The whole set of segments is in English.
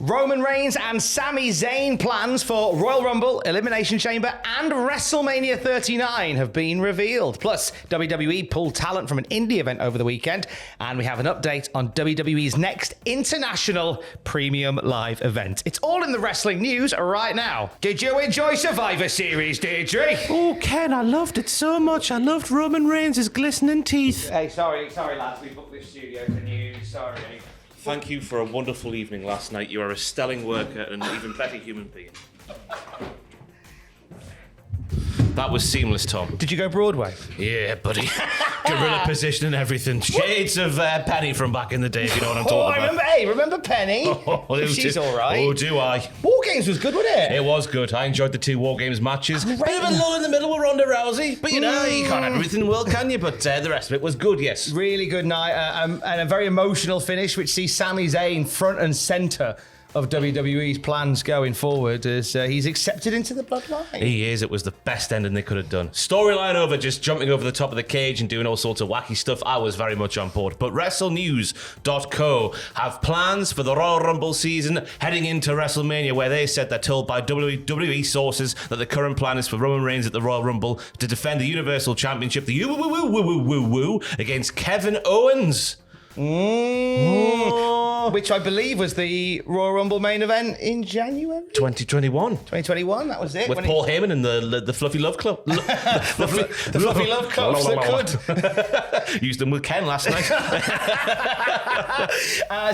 Roman Reigns and Sami Zayn plans for Royal Rumble, Elimination Chamber, and WrestleMania 39 have been revealed. Plus, WWE pulled talent from an indie event over the weekend, and we have an update on WWE's next international premium live event. It's all in the wrestling news right now. Did you enjoy Survivor Series, Deirdre? Oh, Ken, I loved it so much. I loved Roman Reigns' glistening teeth. Hey, sorry, lads. We booked this studio for news. Sorry. Thank you for a wonderful evening last night. You are a stellar worker and an even better human being. That was seamless, Tom. Did you go Broadway? Yeah, buddy. Gorilla position and everything. Shades of Penny from back in the day, if you know what I'm talking about. Remember Penny? She's all right. Oh, do I? War Games was good, wasn't it? It was good. I enjoyed the 2 War Games matches. Bit of a lull in the middle with Ronda Rousey. But, you know, you can't have everything in the world, can you? But the rest of it was good, yes. Really good night. And a very emotional finish, which sees Sami Zayn front and centre of WWE's plans going forward as he's accepted into the bloodline. He is. It was the best ending they could have done. Storyline over, just jumping over the top of the cage and doing all sorts of wacky stuff. I was very much on board. But WrestleNews.co have plans for the Royal Rumble season heading into WrestleMania, where they said they're told by WWE sources that the current plan is for Roman Reigns at the Royal Rumble to defend the Universal Championship, the against Kevin Owens. Which I believe was the Royal Rumble main event in January 2021. 2021, that was it. With Paul Heyman and the Fluffy Love Club. The Fluffy Love Clubs that could. Used them with Ken last night.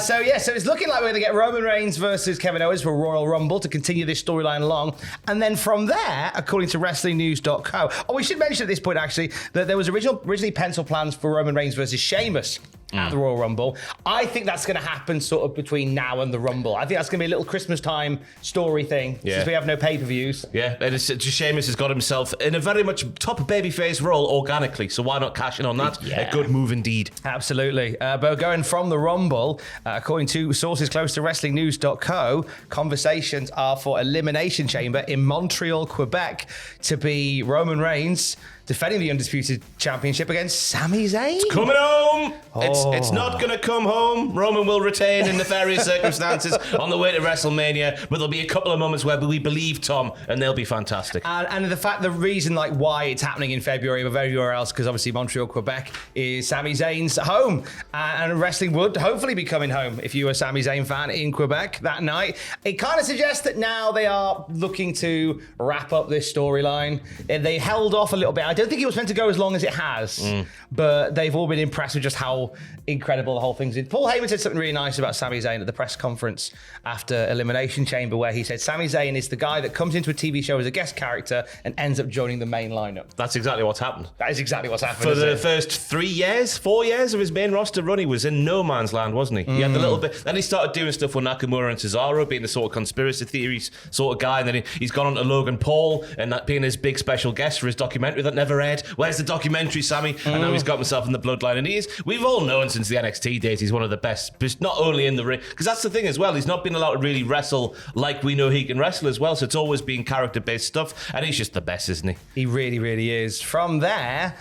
So it's looking like we're going to get Roman Reigns versus Kevin Owens for Royal Rumble to continue this storyline along. And then from there, according to WrestlingNews.co, we should mention at this point, actually, that there was originally pencil plans for Roman Reigns versus Sheamus at the Royal Rumble. I think that's going to happen sort of between now and the Rumble. I think that's going to be a little Christmas time story thing, since we have no pay-per-views. Yeah, and Sheamus has got himself in a very much top babyface role organically, so why not cash in on that? Yeah. A good move indeed. Absolutely. But going from the Rumble, according to sources close to WrestlingNews.co, conversations are for Elimination Chamber in Montreal, Quebec, to be Roman Reigns defending the Undisputed Championship against Sami Zayn. It's coming home! It's not going to come home. Roman will retain in nefarious circumstances on the way to WrestleMania, but there'll be a couple of moments where we believe Tom, and they'll be fantastic. And the reason why it's happening in February over everywhere else, because obviously Montreal, Quebec is Sami Zayn's home, and wrestling would hopefully be coming home if you were a Sami Zayn fan in Quebec that night. It kind of suggests that now they are looking to wrap up this storyline. They held off a little bit. I don't think it was meant to go as long as it has, but they've all been impressed with just how incredible the whole thing's been. Paul Heyman said something really nice about Sami Zayn at the press conference after Elimination Chamber, where he said Sami Zayn is the guy that comes into a TV show as a guest character and ends up joining the main lineup. That's exactly what's happened. That is exactly what's happened. For the first 4 years of his main roster run, he was in no man's land, wasn't he? He had the little bit. Then he started doing stuff with Nakamura and Cesaro, being the sort of conspiracy theories sort of guy, and then he's gone on to Logan Paul and that being his big special guest for his documentary that never aired. Where's the documentary, Sammy? And now he's got himself in the bloodline, and we've all known since the NXT days he's one of the best, but not only in the ring, because that's the thing as well, he's not been allowed to really wrestle like we know he can wrestle as well, so it's always been character-based stuff, and he's just the best, isn't he? He really, really is. From there,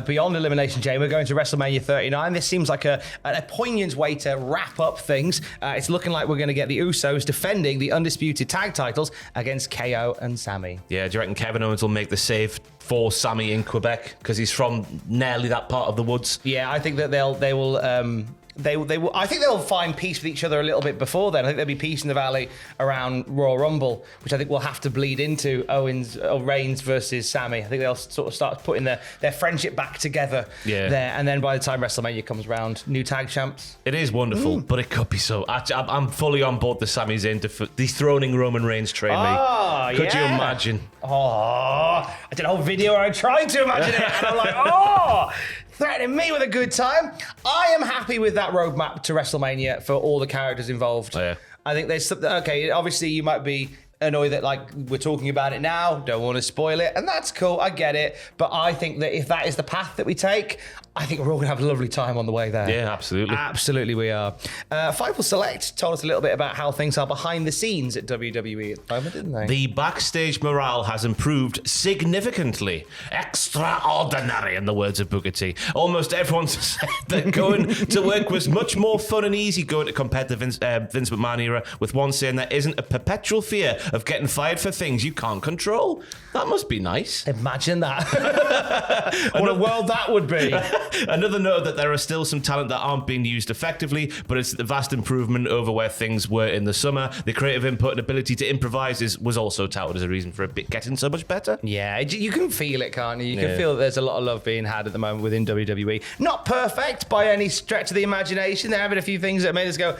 beyond Elimination Chamber, going to WrestleMania 39, this seems like a poignant way to wrap up things. It's looking like we're going to get the Usos defending the undisputed tag titles against KO and Sami. Yeah, do you reckon Kevin Owens will make the save for Sami in Quebec because he's from nearly that part of the woods? Yeah, I think that they will. I think they'll find peace with each other a little bit before then. I think there'll be peace in the valley around Royal Rumble, which I think will have to bleed into Reigns versus Sami. I think they'll sort of start putting their friendship back together there. And then by the time WrestleMania comes around, new tag champs. It is wonderful, but it could be so. I'm fully on board the Sami Zayn dethroning Roman Reigns train, mate. Could you imagine? I did a whole video where I tried to imagine it, and I'm like, threatening me with a good time. I am happy with that roadmap to WrestleMania for all the characters involved. Oh, yeah. I think there's something, obviously you might be annoyed that we're talking about it now, don't want to spoil it, and that's cool, I get it, but I think that if that is the path that we take, I think we're all going to have a lovely time on the way there. Yeah, absolutely. Absolutely we are. Fightful Select told us a little bit about how things are behind the scenes at WWE at the moment, didn't they? The backstage morale has improved significantly. Extraordinary, in the words of Booker T. Almost everyone said that going to work was much more fun and easy going to compared to Vince McMahon era, with one saying there isn't a perpetual fear of getting fired for things you can't control. That must be nice. Imagine that. What a world that would be. Another note that there are still some talent that aren't being used effectively, but it's the vast improvement over where things were in the summer. The creative input and ability to improvise was also touted as a reason for it getting so much better. Yeah, you can feel it, can't you? You can feel that there's a lot of love being had at the moment within WWE. Not perfect by any stretch of the imagination. They're having a few things that made us go,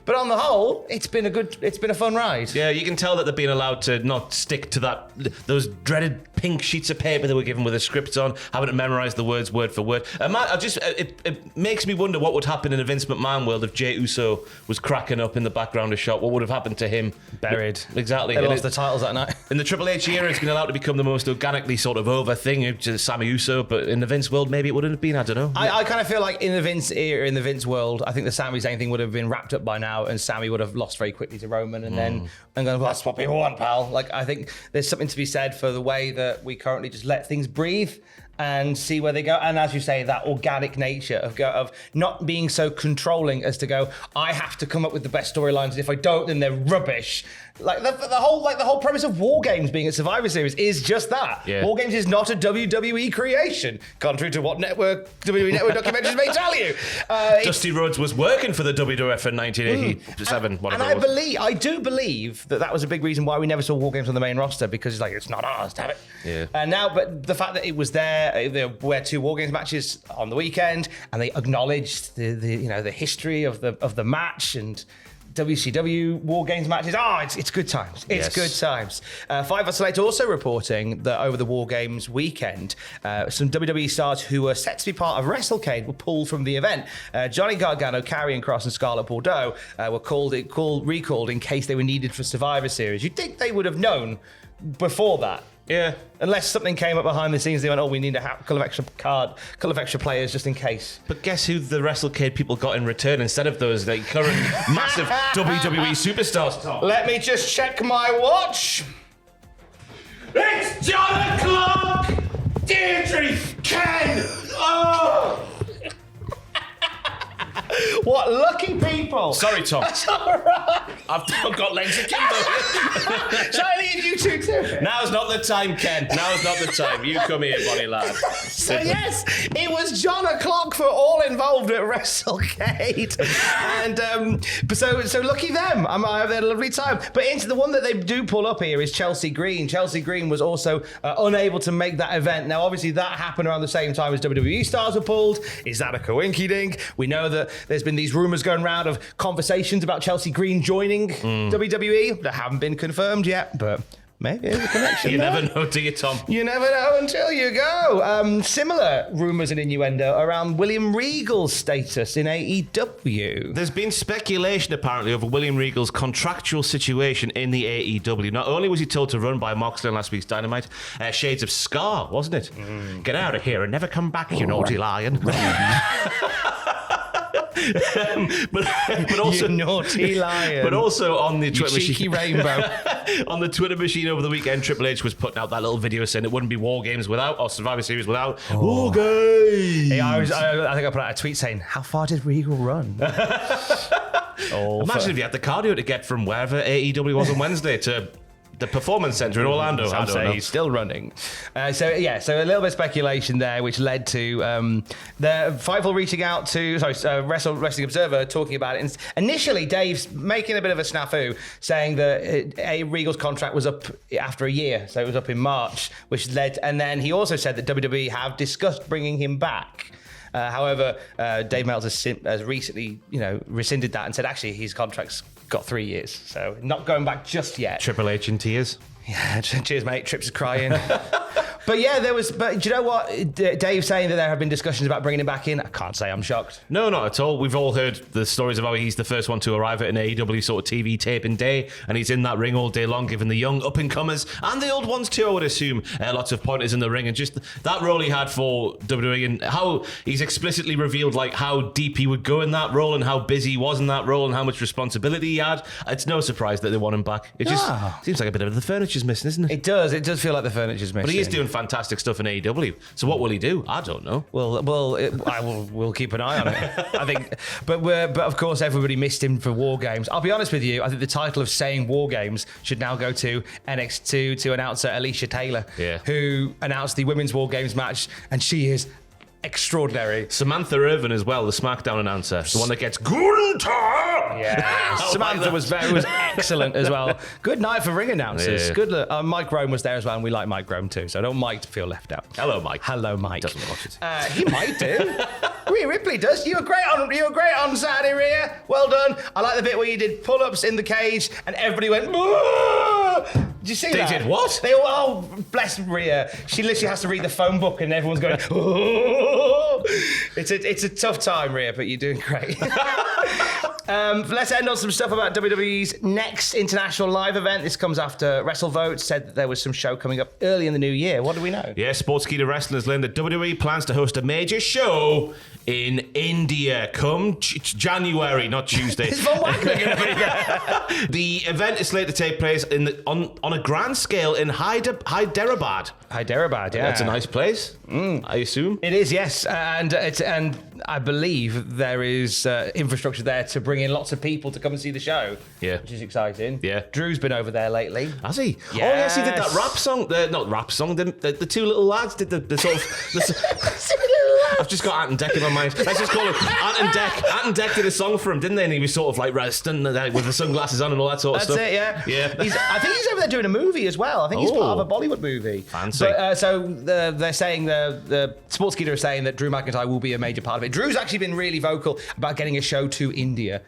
but on the whole, it's been a fun ride. Yeah, you can tell that they're being allowed to not stick to those dreaded pink sheets of paper they were given with a script on, having to memorize the words word for word. It makes me wonder what would happen in a Vince McMahon world if Jey Uso was cracking up in the background of shot. What would have happened to him? Buried. Exactly. They lost the titles that night. In the Triple H era, it's been allowed to become the most organically sort of over thing, to Sami Uso, but in the Vince world, maybe it wouldn't have been, I don't know. I kind of feel like in the Vince era, in the Vince world, I think the Sami Zayn thing would have been wrapped up by now, and Sami would have lost very quickly to Roman, and then going, well, that's what people want, pal. Like, I think there's something to be said for the way that we currently just let things breathe and see where they go. And as you say, that organic nature of not being so controlling as to go, I have to come up with the best storylines. If I don't, then they're rubbish. Like the whole premise of War Games being a Survivor Series is just that. Yeah. War Games is not a WWE creation, contrary to what WWE Network documentaries may tell you. Dusty Rhodes was working for the WWF in 1987. And I do believe that was a big reason why we never saw War Games on the main roster, because it's not ours, damn it. Yeah. And now, but the fact that it was there were 2 War Games matches on the weekend, and they acknowledged the history of the match and WCW War Games matches. It's good times. It's good times. Fightful Select also reporting that over the War Games weekend, some WWE stars who were set to be part of WrestleCade were pulled from the event. Johnny Gargano, Karrion Kross, and Scarlett Bordeaux were recalled in case they were needed for Survivor Series. You'd think they would have known before that. Yeah. Unless something came up behind the scenes, they went, we need a couple of extra players just in case. But guess who the WrestleCade people got in return instead of those current massive WWE superstars, Tom? Let me just check my watch. It's John O'Clock! Deirdre! Ken! Oh! What lucky people! Sorry, Tom. That's all right. I've got legs akimbo. Shall I leave you two to? Now's not the time, Ken. Now's not the time. You come here, Bonnie lad. So yes, it was John O'Clock for all involved at WrestleCade, and so lucky them. I had a lovely time. But into the one that they do pull up here is Chelsea Green. Chelsea Green was also unable to make that event. Now, obviously, that happened around the same time as WWE stars were pulled. Is that a coinky-dink? We know that there's been these rumors going around of conversations about Chelsea Green joining WWE that haven't been confirmed yet, but maybe there's a connection. You never know, do you, Tom? You never know until you go. Similar rumours and innuendo around William Regal's status in AEW. There's been speculation, apparently, over William Regal's contractual situation in the AEW. Not only was he told to run by Moxley on last week's Dynamite, shades of Scar, wasn't it? Get out of here and never come back, you naughty lion. But also, you naughty lion. But also on the Twitter cheeky machine, rainbow. On the Twitter machine over the weekend, Triple H was putting out that little video saying it wouldn't be War Games without, or Survivor Series without War Games. Hey, I think I put out a tweet saying, "How far did Regal run?" Imagine if you had the cardio to get from wherever AEW was on Wednesday to the Performance Center in Orlando. I don't know. He's still running. So a little bit of speculation there, which led to the Fightful reaching out to Wrestling Observer talking about it. And initially, Dave's making a bit of a snafu, saying that Regal's contract was up after a year, so it was up in March, which led. And then he also said that WWE have discussed bringing him back. However, Dave Meltzer has recently, rescinded that and said actually his contract's got 3 years, so not going back just yet. Triple H in tears. Yeah, cheers, mate. Trips is crying. But yeah, there was. But do you know what? Dave saying that there have been discussions about bringing him back in. I can't say I'm shocked. No, not at all. We've all heard the stories about he's the first one to arrive at an AEW sort of TV taping day, and he's in that ring all day long, giving the young up and comers and the old ones too, I would assume, lots of pointers in the ring, and just that role he had for WWE, and how he's explicitly revealed like how deep he would go in that role and how busy he was in that role and how much responsibility he had. It's no surprise that they want him back. It just seems like a bit of the furniture's missing, isn't it? It does. It does feel like the furniture's missing. But he is doing fantastic stuff in AEW. So what will he do? I don't know. We'll keep an eye on it. I think, but of course everybody missed him for War Games. I'll be honest with you. I think the title of saying War Games should now go to NXT to announcer Alicia Taylor, who announced the Women's War Games match, and she is extraordinary. Samantha Irvin as well, the SmackDown announcer, the one that gets Gunter. Yeah, Samantha was excellent as well. Good night for ring announcers. Yeah. Good. Mike Rome was there as well, and we like Mike Rome too. So I don't want Mike to feel left out. Hello, Mike. Hello, Mike. Doesn't watch it. He might do. Rhea Ripley does. You were great on Saturday, Rhea. Well done. I like the bit where you did pull-ups in the cage, and everybody went. Did you see that? They did what? They all, bless Rhea. She literally has to read the phone book, and everyone's going. It's a tough time, Rhea, but you're doing great. Let's end on some stuff about WWE's next international live event. This comes after WrestleVote said that there was some show coming up early in the new year. What do we know? Yeah, Sportskeeda Wrestling has learned that WWE plans to host a major show in India come January, not Tuesday. It's Von Wagner going to be there. The event is slated to take place on a grand scale in Hyderabad. Hyderabad, yeah. That's a nice place, I assume. It is, yes. And I believe there is infrastructure there to bring in lots of people to come and see the show. Yeah. Which is exciting. Yeah. Drew's been over there lately. Has he? Yes. Oh, yes, he did that rap song. Not rap song. The two little lads did the sort of... I've just got Ant and Deck in my mind. Let's just call him Ant and Deck. Ant and Deck did a song for him, didn't they? And he was sort of like resting with the sunglasses on and all that sort of stuff. That's it, yeah. Yeah. I think he's over there doing a movie as well. I think he's part of a Bollywood movie. Fancy. But, so they're saying, the Sportskeeda are saying that Drew McIntyre will be a major part of it. Drew's actually been really vocal about getting a show to India,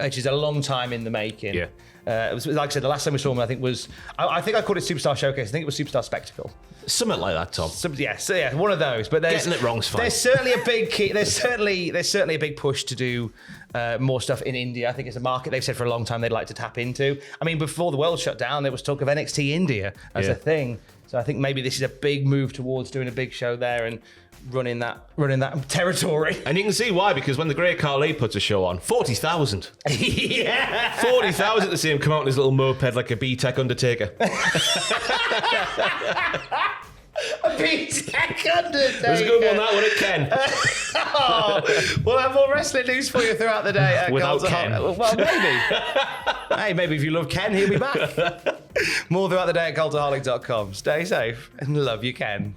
which is a long time in the making. Yeah. It was, like I said, the last time we saw him, I think was, I think I called it Superstar Showcase. I think it was Superstar Spectacle. Something like that, Tom. Yeah, one of those. But getting it wrong's fine. There's certainly a big key. There's certainly a big push to do more stuff in India. I think it's a market they've said for a long time they'd like to tap into. I mean, before the world shut down, there was talk of NXT India as a thing. So I think maybe this is a big move towards doing a big show there and running that territory. And you can see why, because when the Great Khali puts a show on, 40,000. Yeah. 40,000 to see him come out in his little moped like a B-Tech Undertaker. A B-Tech Undertaker. There's a good one, that one at Ken. We'll have more wrestling news for you throughout the day. Without Ken. Well, maybe. Hey, maybe if you love Ken, he'll be back. More throughout the day at cultaholic.com. Stay safe and love you, Ken.